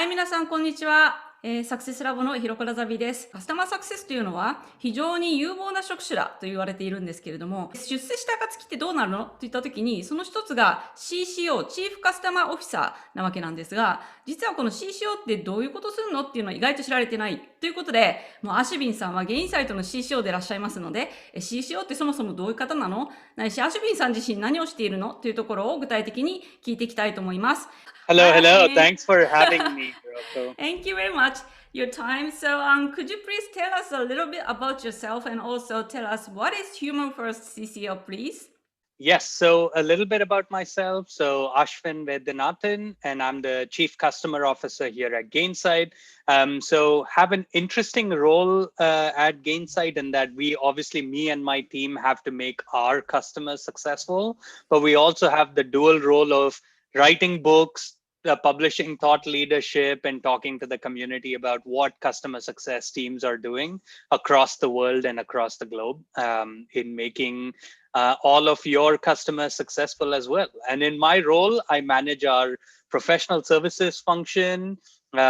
はい、皆さん、こんにちは。サクセスラボの弘子ラザヴィです。カスタマーサクセスというのは非常に有望な職種だと言われているんですけれども、出世した暁ってどうなるのといったときに、その一つが CCO、チーフカスタマーオフィサーなわけなんですが、実はこの CCO ってどういうことするのっていうのは意外と知られてないということで、もうアシュビンさんは現役サイトの CCO でいらっしゃいますので、CCO ってそもそもどういう方なの？ないし、アシュビンさん自身何をしているのというところを具体的に聞いていきたいと思います。Hello, Hi, hello. Ashwin. Thanks for having me, Rocco. Thank you very much your time. So, could you please tell us a little bit about yourself and also tell us what is Human First CCO, please? Yes, so a little bit about myself. So Ashwin Vedanathan, and I'm the Chief Customer Officer here at Gainsight. So have an interesting role at Gainsight in that me and my team have to make our customers successful, but we also have the dual role of writing books, publishing thought leadership, and talking to the community about what customer success teams are doing across the world and across the globe in making all of your customers successful as well. And in my role, I manage our professional services function,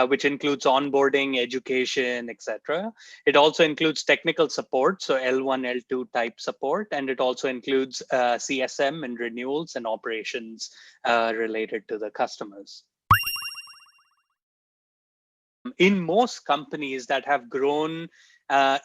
which includes onboarding, education, etc. It also includes technical support, so L1, L2 type support, and it also includes CSM and renewals and operations related to the customers. In most companies that have grown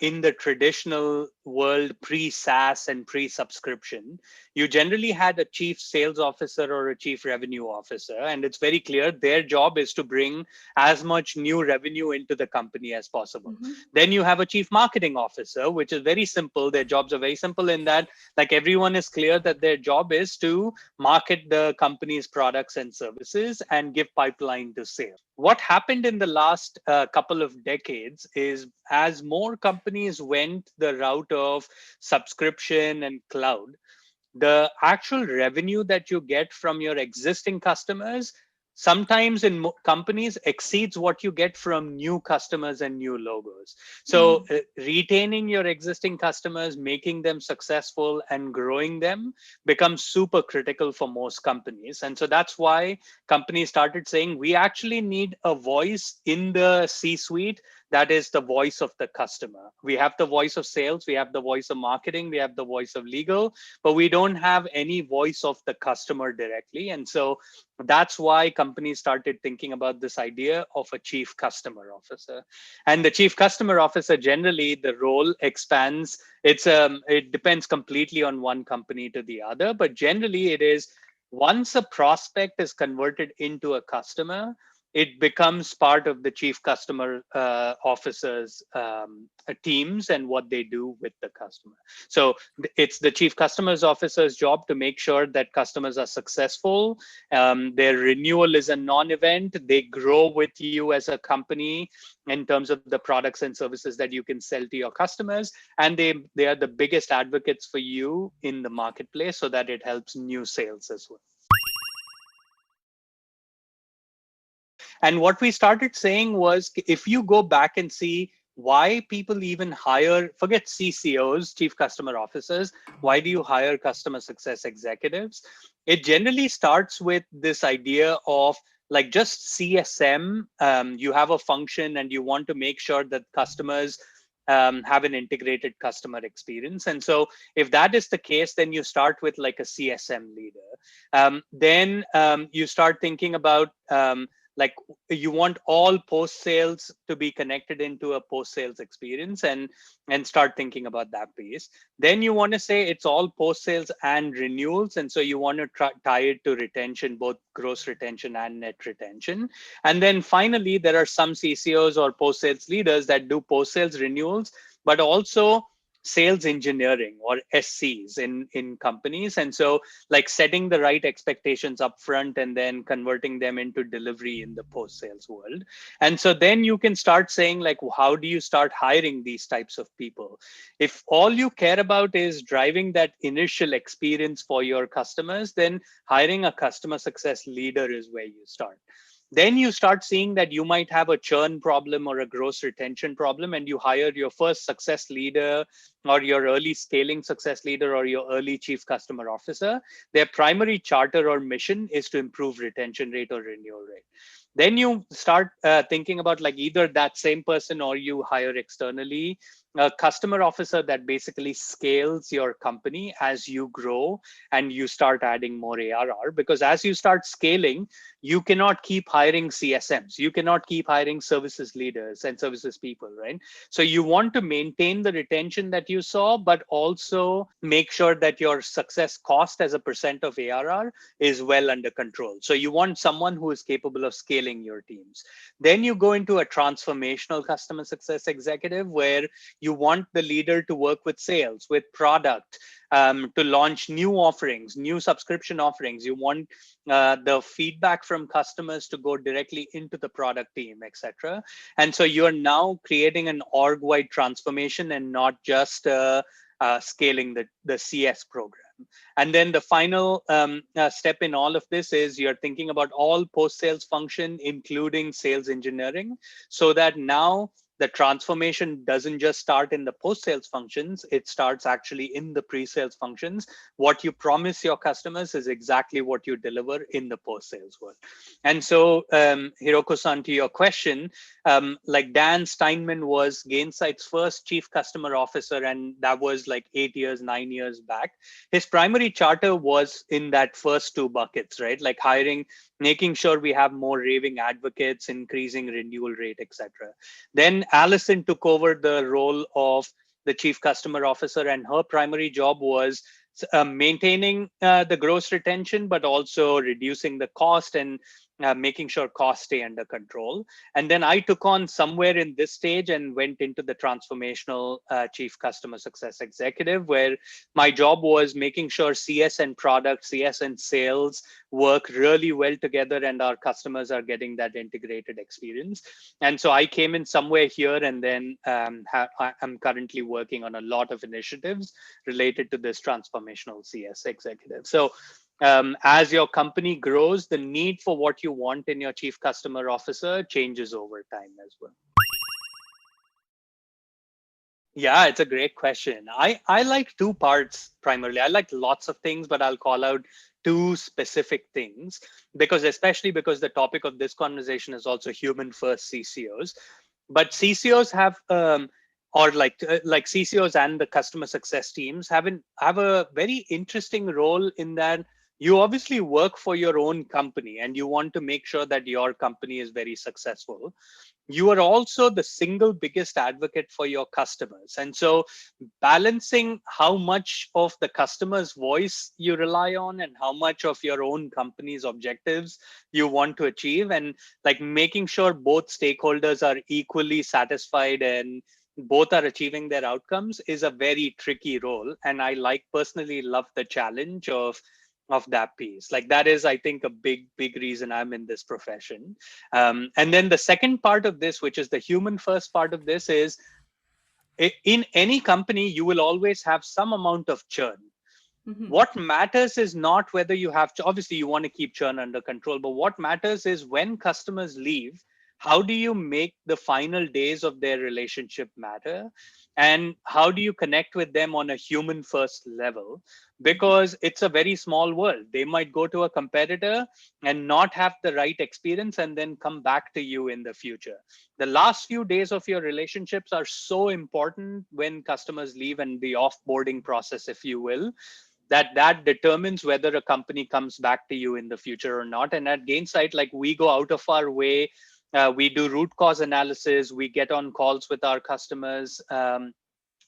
in the traditional world pre-SaaS and pre-subscription, you generally had a chief sales officer or a chief revenue officer, and it's very clear their job is to bring as much new revenue into the company as possible. Then you have a chief marketing officer, which is very simple. Their jobs are very simple in that, like, everyone is clear that their job is to market the company's products and services and give pipeline to sales. What happened in the last couple of decades is, as more companies went the route of subscription and cloud, the actual revenue that you get from your existing customers sometimes in companies exceeds what you get from new customers and new logos. So retaining your existing customers, making them successful and growing them becomes super critical for most companies. And so that's why companies started saying, we actually need a voice in the C-suite that is the voice of the customer. We have the voice of sales, we have the voice of marketing, we have the voice of legal, but we don't have any voice of the customer directly. And so that's why companies started thinking about this idea of a chief customer officer. And the chief customer officer, generally the role expands. It depends completely on one company to the other, but generally it is, once a prospect is converted into a customer, it becomes part of the chief customer officer's teams and what they do with the customer. So it's the chief customer's officer's job to make sure that customers are successful. Their renewal is a non-event. They grow with you as a company in terms of the products and services that you can sell to your customers. And they are the biggest advocates for you in the marketplace, so that it helps new sales as well. And what we started saying was, if you go back and see why people even hire, forget CCOs, chief customer officers, why do you hire customer success executives? It generally starts with this idea of, like, just CSM. You have a function and you want to make sure that customers have an integrated customer experience. And so if that is the case, then you start with like a CSM leader. Then you start thinking about like, you want all post-sales to be connected into a post-sales experience, and start thinking about that piece. Then you want to say it's all post-sales and renewals. And so you want to tie it to retention, both gross retention and net retention. And then finally, there are some CCOs or post-sales leaders that do post-sales renewals, but also sales engineering or SCs in companies. And so, like, setting the right expectations up front and then converting them into delivery in the post-sales world. And so then you can start saying, like, how do you start hiring these types of people? If all you care about is driving that initial experience for your customers, then hiring a customer success leader is where you start. Then you start seeing that you might have a churn problem or a gross retention problem, and you hire your first success leader or your early scaling success leader or your early chief customer officer. Their primary charter or mission is to improve retention rate or renewal rate. Then you start thinking about like either that same person or you hire externally a customer officer that basically scales your company as you grow and you start adding more ARR. Because as you start scaling, you cannot keep hiring CSMs. You cannot keep hiring services leaders and services people, right? So you want to maintain the retention that you saw, but also make sure that your success cost as a percent of ARR is well under control. So you want someone who is capable of scaling your teams. Then you go into a transformational customer success executive where you want the leader to work with sales, with product, to launch new offerings, new subscription offerings. You want the feedback from customers to go directly into the product team, etc. And so you're now creating an org-wide transformation and not just scaling the CS program. And then the final step in all of this is you're thinking about all post-sales function, including sales engineering, so that now the transformation doesn't just start in the post-sales functions, it starts actually in the pre-sales functions. What you promise your customers is exactly what you deliver in the post-sales world. And so, Hiroko-san, to your question, like Dan Steinman was Gainsight's first chief customer officer, and that was like 9 years back. His primary charter was in that first two buckets, right? Like hiring, making sure we have more raving advocates, increasing renewal rate, etc. Then Allison took over the role of the chief customer officer, and her primary job was maintaining the gross retention, but also reducing the cost and making sure costs stay under control. And then I took on somewhere in this stage and went into the transformational chief customer success executive, where my job was making sure CS and product, CS and sales work really well together and our customers are getting that integrated experience. And so I came in somewhere here, and then I'm currently working on a lot of initiatives related to this transformational CS executive. So as your company grows, the need for what you want in your chief customer officer changes over time as well. Yeah, it's a great question. I like two parts primarily. I like lots of things, but I'll call out two specific things especially because the topic of this conversation is also human first CCOs. But CCOs have or like CCOs and the customer success teams have a very interesting role in that you obviously work for your own company and you want to make sure that your company is very successful. You are also the single biggest advocate for your customers. And so balancing how much of the customer's voice you rely on and how much of your own company's objectives you want to achieve, and like making sure both stakeholders are equally satisfied and both are achieving their outcomes is a very tricky role. And I personally love the challenge of that piece. Like that is, I think, a big reason I'm in this profession. And then the second part of this, which is the human first part of this, is in any company, you will always have some amount of churn. Mm-hmm. What matters is not whether you have to, obviously you want to keep churn under control, but what matters is when customers leave, how do you make the final days of their relationship matter? And how do you connect with them on a human first level? Because it's a very small world. They might go to a competitor and not have the right experience and then come back to you in the future. The last few days of your relationships are so important when customers leave, and the offboarding process, if you will, that determines whether a company comes back to you in the future or not. And at Gainsight, like we go out of our way. We do root cause analysis. We get on calls with our customers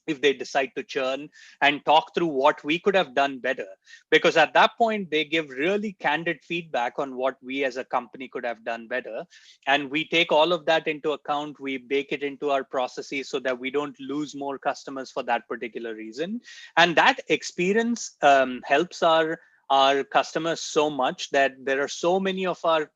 if they decide to churn and talk through what we could have done better. Because at that point, they give really candid feedback on what we as a company could have done better. And we take all of that into account. We bake it into our processes so that we don't lose more customers for that particular reason. And that experience helps our customers so much that there are so many of our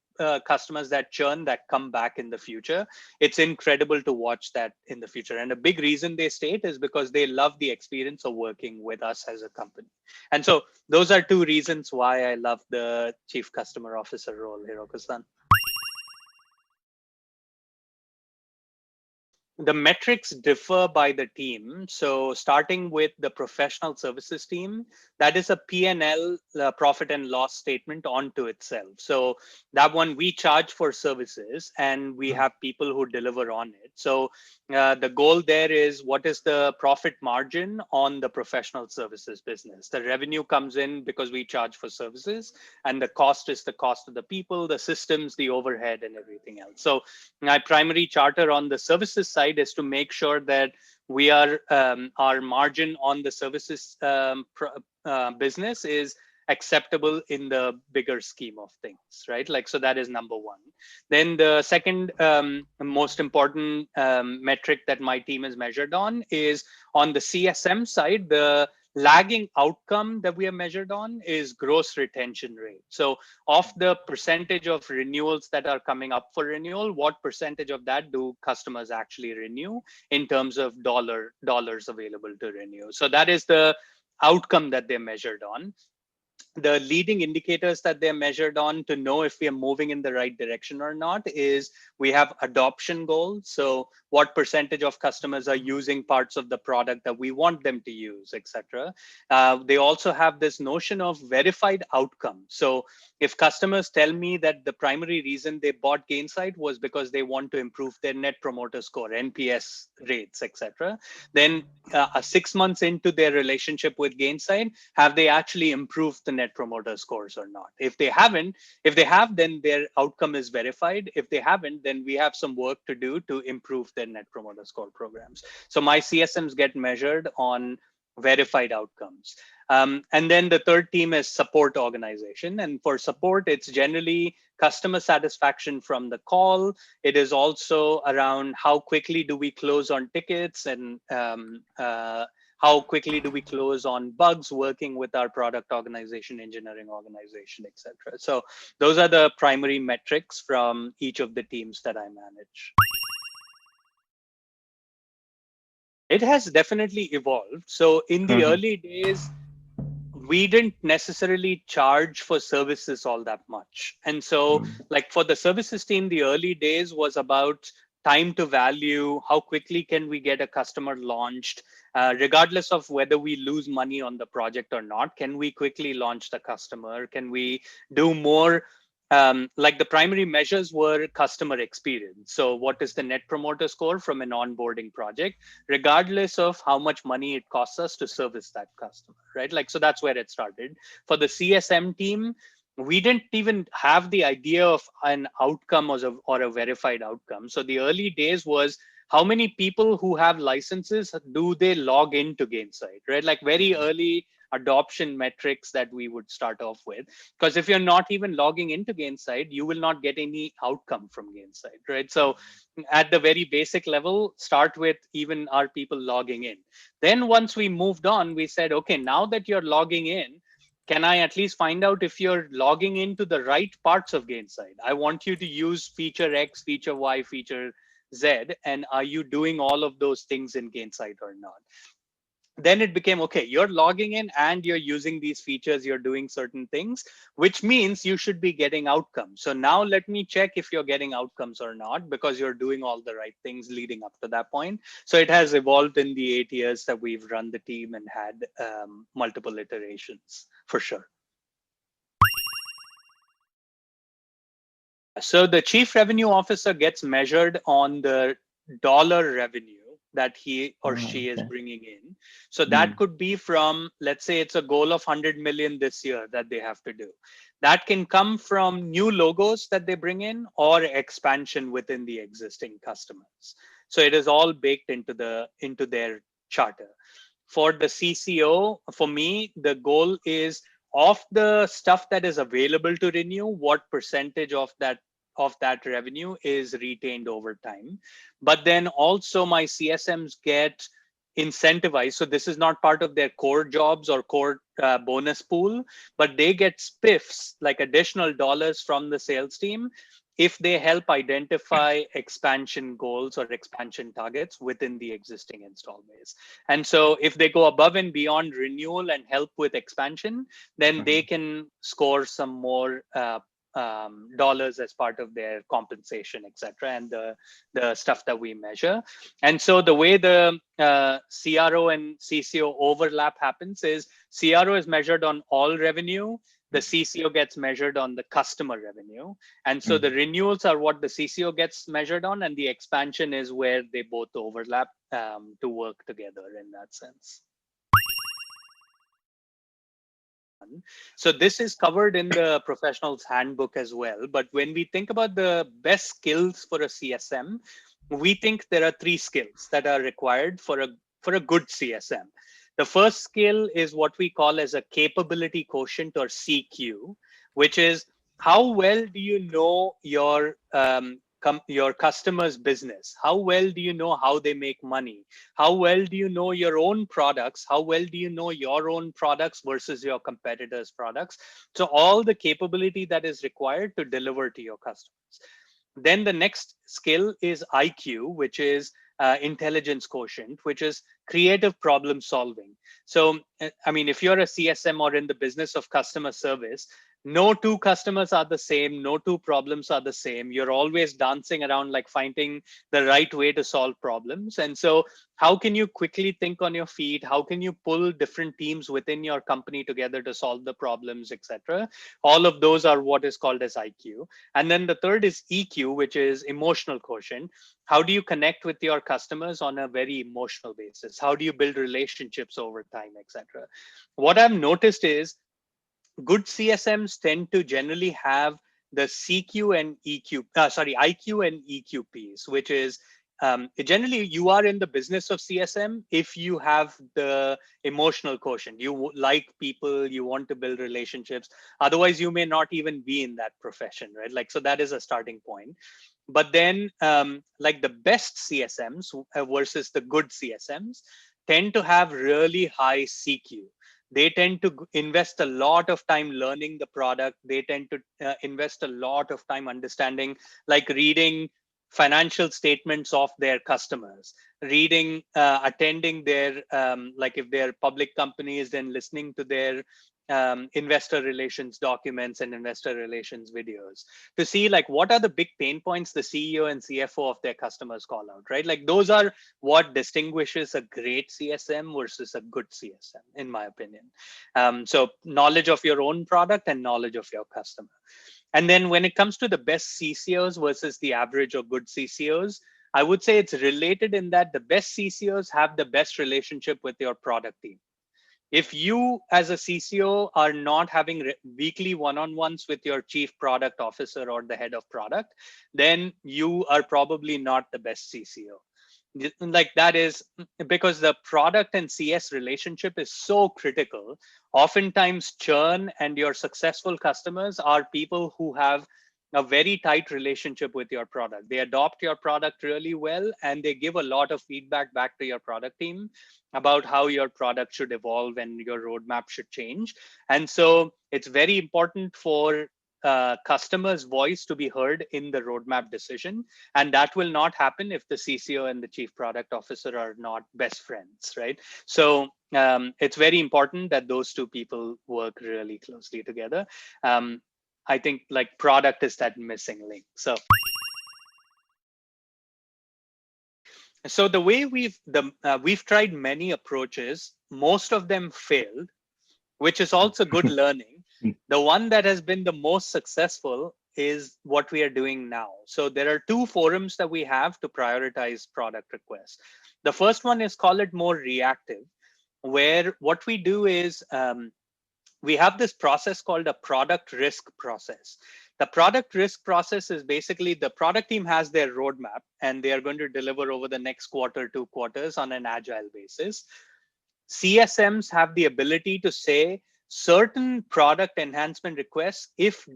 customers that churn that come back in the future. It's incredible to watch that in the future. And a big reason they state is because they love the experience of working with us as a company. And so those are two reasons why I love the chief customer officer role, Hiroko-san. The metrics differ by the team. So starting with the professional services team, that is a P&L, profit and loss statement onto itself. So that one we charge for services and we have people who deliver on it. So the goal there is what is the profit margin on the professional services business? The revenue comes in because we charge for services, and the cost is the cost of the people, the systems, the overhead, and everything else. So my primary charter on the services side is to make sure that we are our margin on the services business is acceptable in the bigger scheme of things, right? Like, so that is number one. Then the second most important metric that my team is measured on is on the CSM side. The lagging outcome that we are measured on is gross retention rate. So of the percentage of renewals that are coming up for renewal, what percentage of that do customers actually renew in terms of dollars available to renew? So that is the outcome that they're measured on. The leading indicators that they're measured on to know if we are moving in the right direction or not is we have adoption goals. So what percentage of customers are using parts of the product that we want them to use, etc. They also have this notion of verified outcome. So if customers tell me that the primary reason they bought Gainsight was because they want to improve their net promoter score, NPS rates, etc., then 6 months into their relationship with Gainsight, have they actually improved the net promoter scores or not? If they haven't, if they have, then their outcome is verified. If they haven't, then we have some work to do to improve their net promoter score programs. So my CSMs get measured on verified outcomes. And then the third team is support organization. And for support, it's generally customer satisfaction from the call. It is also around how quickly do we close on tickets and how quickly do we close on bugs working with our product organization, engineering organization, etc. So those are the primary metrics from each of the teams that I manage. It has definitely evolved. So in the early days, we didn't necessarily charge for services all that much. And so like for the services team, the early days was about time to value, how quickly can we get a customer launched, regardless of whether we lose money on the project or not, can we quickly launch the customer? Can we do more? Like the primary measures were customer experience. So what is the net promoter score from an onboarding project, regardless of how much money it costs us to service that customer, right? Like, so that's where it started. For the CSM team, we didn't even have the idea of an outcome or a verified outcome. So the early days was how many people who have licenses do they log into Gainsight, right? Like very early adoption metrics that we would start off with. Because if you're not even logging into Gainsight, you will not get any outcome from Gainsight, right? So at the very basic level, start with even our people logging in. Then once we moved on, we said, okay, now that you're logging in, can I at least find out if you're logging into the right parts of Gainsight? I want you to use feature X, feature Y, feature Z, and are you doing all of those things in Gainsight or not? Then it became, okay, you're logging in and you're using these features, you're doing certain things, which means you should be getting outcomes. So now let me check if you're getting outcomes or not, because you're doing all the right things leading up to that point. So it has evolved in the 8 years that we've run the team and had multiple iterations, for sure. So the chief revenue officer gets measured on the dollar revenue that he or she is bringing in. So that could be from, let's say it's a goal of 100 million this year that they have to do. That can come from new logos that they bring in or expansion within the existing customers. So it is all baked into their charter. For the CCO, for me, the goal is of the stuff that is available to renew, what percentage of that revenue is retained over time. But then also my CSMs get incentivized. So this is not part of their core jobs or core bonus pool, but they get spiffs, like additional dollars from the sales team, if they help identify expansion goals or expansion targets within the existing install base. And so if they go above and beyond renewal and help with expansion, then they can score some more dollars as part of their compensation, etc., and the stuff that we measure. And so the way the CRO and CCO overlap happens is CRO is measured on all revenue. The CCO gets measured on the customer revenue. And so the renewals are what the CCO gets measured on, and the expansion is where they both overlap to work together in that sense. So this is covered in the professional's handbook as well. But when we think about the best skills for a CSM, we think there are 3 skills that are required for a good CSM. The first skill is what we call as a capability quotient, or CQ, which is how well do you know your customer's business? How well do you know how they make money? How well do you know your own products? How well do you know your own products versus your competitors' products? So all the capability that is required to deliver to your customers. Then the next skill is IQ, which is intelligence quotient, which is creative problem solving. So, I mean, if you're a CSM or in the business of customer service, no 2 customers are the same, no 2 problems are the same. You're always dancing around, like finding the right way to solve problems. And so how can you quickly think on your feet? How can you pull different teams within your company together to solve the problems, etc.? All of those are what is called as IQ. And then the third is EQ, which is emotional quotient. How do you connect with your customers on a very emotional basis? How do you build relationships over time, etc.? What I've noticed is good CSMs tend to generally have the IQ and EQ piece, which is generally you are in the business of CSM if you have the emotional quotient. You like people, you want to build relationships. Otherwise, you may not even be in that profession, right? Like, so that is a starting point. But then like the best CSMs versus the good CSMs tend to have really high CQ. They tend to invest a lot of time learning the product. They tend to invest a lot of time understanding, like reading financial statements of their customers, reading, attending their, like if they're public companies, then listening to their investor relations documents and investor relations videos to see like what are the big pain points the CEO and CFO of their customers call out, right? Like those are what distinguishes a great CSM versus a good CSM, in my opinion. So knowledge of your own product and knowledge of your customer. And then when it comes to the best CCOs versus the average or good CCOs, I would say it's related in that the best CCOs have the best relationship with your product team. If you as a CCO are not having weekly one-on-ones with your chief product officer or the head of product, then you are probably not the best CCO. Like that is because the product and CS relationship is so critical. Oftentimes churn and your successful customers are people who have a very tight relationship with your product. They adopt your product really well, and they give a lot of feedback back to your product team about how your product should evolve and your roadmap should change. And so it's very important for customers' voice to be heard in the roadmap decision. And that will not happen if the CCO and the chief product officer are not best friends, right? So it's very important that those two people work really closely together. I think like product is that missing link. So the way we've tried many approaches, most of them failed, which is also good learning. The one that has been the most successful is what we are doing now. So there are two forums that we have to prioritize product requests. The first one is call it more reactive, where what we do is we have this process called a product risk process. The product risk process is basically the product team has their roadmap and they are going to deliver over the next quarter, 2 quarters on an agile basis. CSMs have the ability to say certain product enhancement requests, if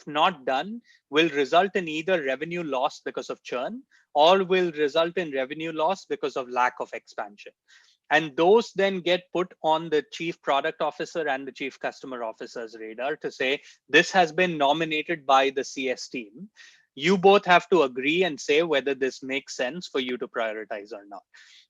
not done, will result in either revenue loss because of churn or will result in revenue loss because of lack of expansion. And those then get put on the chief product officer and the chief customer officer's radar to say, this has been nominated by the CS team. you both have to agree and say whether this makes sense for you to prioritize or not.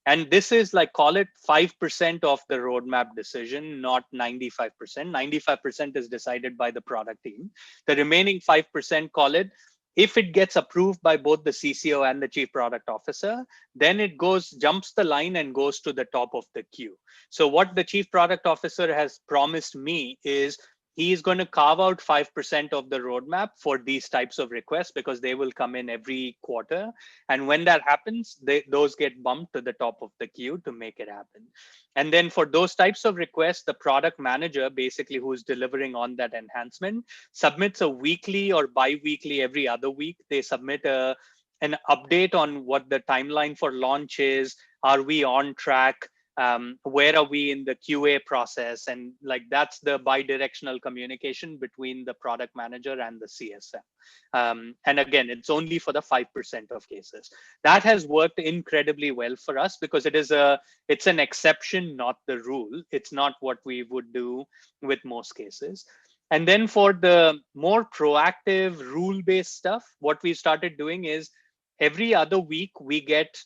And this is like, call it 5% of the roadmap decision, not 95%. 95% is decided by the product team. The remaining 5%, call it, if it gets approved by both the CCO and the chief product officer, then it jumps the line and goes to the top of the queue. So what the chief product officer has promised me is he's going to carve out 5% of the roadmap for these types of requests, because they will come in every quarter. And when that happens, those get bumped to the top of the queue to make it happen. And then for those types of requests, the product manager, basically who's delivering on that enhancement, submits a weekly or bi-weekly, every other week. They submit an update on what the timeline for launch is. Are we on track? Where are we in the QA process? And like, that's the bi-directional communication between the product manager and the CSM. And again, it's only for the 5% of cases. That has worked incredibly well for us, because it's an exception, not the rule. It's not what we would do with most cases. And then for the more proactive rule-based stuff, what we started doing is every other week we get,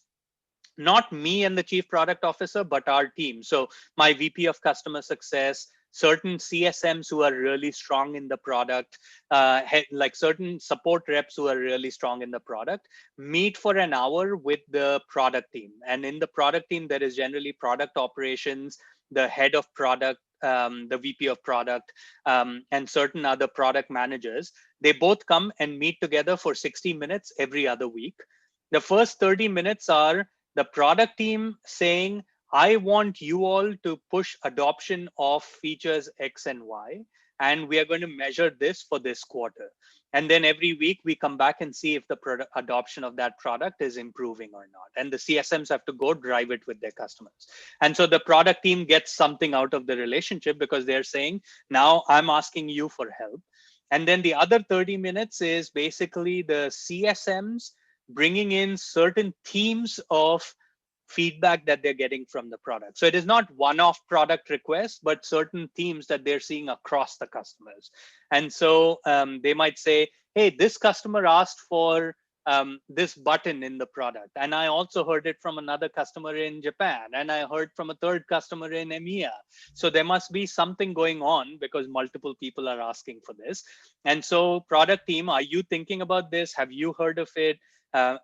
not me and the chief product officer, but our team. So my VP of customer success, certain CSMs who are really strong in the product, like certain support reps who are really strong in the product, meet for an hour with the product team. And in the product team, there is generally product operations, the head of product, the VP of product, and certain other product managers. They both come and meet together for 60 minutes every other week. The first 30 minutes are the product team saying, I want you all to push adoption of features X and Y, and we are going to measure this for this quarter. And then every week we come back and see if the adoption of that product is improving or not. And the CSMs have to go drive it with their customers. And so the product team gets something out of the relationship, because they're saying, now I'm asking you for help. And then the other 30 minutes is basically the CSMs bringing in certain themes of feedback that they're getting from the product. So it is not one-off product requests, but certain themes that they're seeing across the customers. And so they might say, hey, this customer asked for this button in the product. And I also heard it from another customer in Japan. And I heard from a third customer in EMEA. So there must be something going on, because multiple people are asking for this. And so product team, are you thinking about this? Have you heard of it?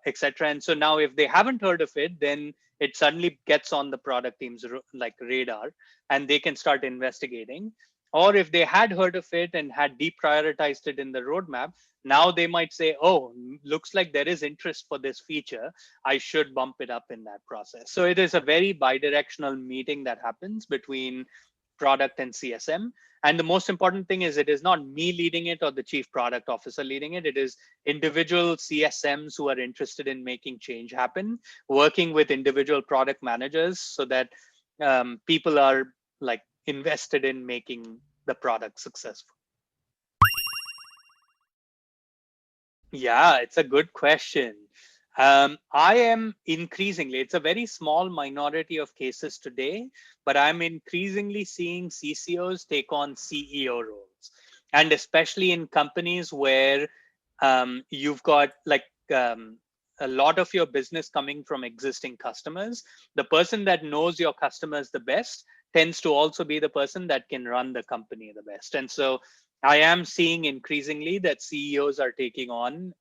Etc. And so now if they haven't heard of it, then it suddenly gets on the product team's like radar, and they can start investigating. Or if they had heard of it and had deprioritized it in the roadmap, now they might say, oh, looks like there is interest for this feature. I should bump it up in that process. So it is a very bi-directional meeting that happens between product and CSM. And the most important thing is, it is not me leading it or the chief product officer leading it. It is individual CSMs who are interested in making change happen, working with individual product managers, so that people are like invested in making the product successful. Yeah, it's a good question. I am increasingly, it's a very small minority of cases today, but I'm increasingly seeing CCOs take on CEO roles. And especially in companies where you've got like a lot of your business coming from existing customers, the person that knows your customers the best tends to also be the person that can run the company the best. And so I am seeing increasingly that CEOs are taking on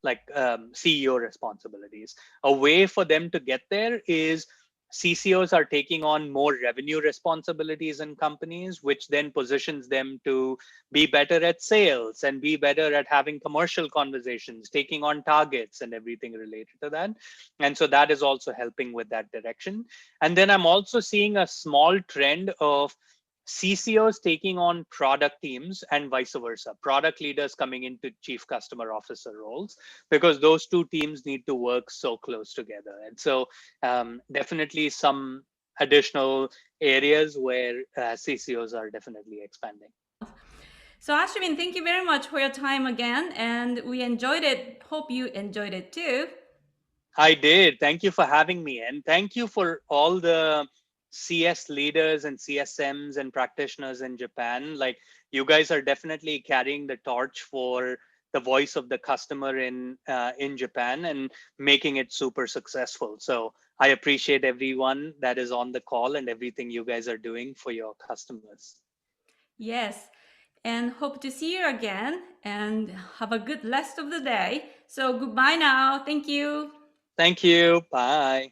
CEO responsibilities. A way for them to get there is CCOs are taking on more revenue responsibilities in companies, which then positions them to be better at sales and be better at having commercial conversations, taking on targets and everything related to that. And so that is also helping with that direction. And then I'm also seeing a small trend of CCOs taking on product teams and vice versa, product leaders coming into chief customer officer roles, because those two teams need to work so close together. And so definitely some additional areas where CCOs are definitely expanding. So Ashwin, thank you very much for your time again. And we enjoyed it. Hope you enjoyed it too. I did. Thank you for having me. And thank you for all the CS leaders and CSMs and practitioners in Japan. Like, you guys are definitely carrying the torch for the voice of the customer in Japan and making it super successful. So I appreciate everyone that is on the call and everything you guys are doing for your customers. Yes, and hope to see you again and have a good rest of the day. So goodbye now. Thank you. Thank you. Bye.